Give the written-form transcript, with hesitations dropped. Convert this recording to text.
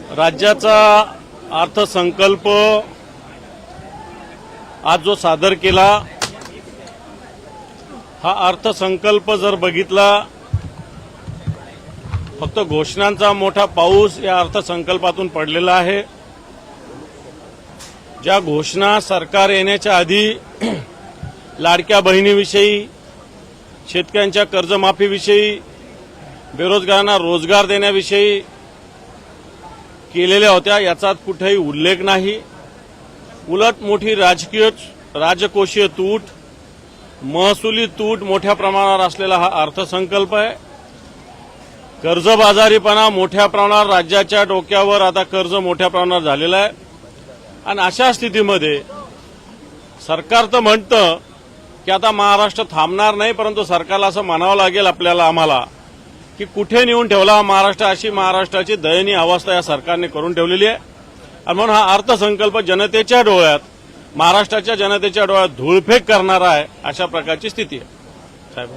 राज्याचा अर्थसंकल्प आज जो सादर केला, हा अर्थसंकल्प जर बघितला, फक्त घोषणांचा मोठा पाऊस या अर्थसंकल्पातून पडलेला आहे। ज्या घोषणा सरकार येण्याच्या आधी लाडक्या बहिणीविषयी, शेतकऱ्यांच्या कर्जमाफीविषयी, बेरोजगारांना रोजगार देण्याविषयी केलेल्या होत्या, याचा कुठेही उल्लेख नाही। उलट मोठी राजकोषीय तूट, महसुली तूट मोठ्या प्रमाणावर असलेला हा अर्थसंकल्प आहे। कर्जबाजारीपणा मोठ्या प्रमाणावर, राज्याच्या डोक्यावर आता कर्ज मोठ्या प्रमाणावर झालेला आहे। आणि अशा स्थितीमध्ये सरकार तर म्हणतं की आता महाराष्ट्र थांबणार नाही, परंतु सरकारला असं म्हणावं लागेल आम्हाला की कुठे नेऊन ठेवला महाराष्ट्र, अशी महाराष्ट्राची दयनीय अवस्था या सरकारने करून ठेवलेली आहे। आणि म्हणून हा अर्थसंकल्प जनतेच्या डोळ्यात, महाराष्ट्राच्या जनतेच्या डोळ्यात धूळफेक करणारा आहे, अशा प्रकारची स्थिती आहे। साहेब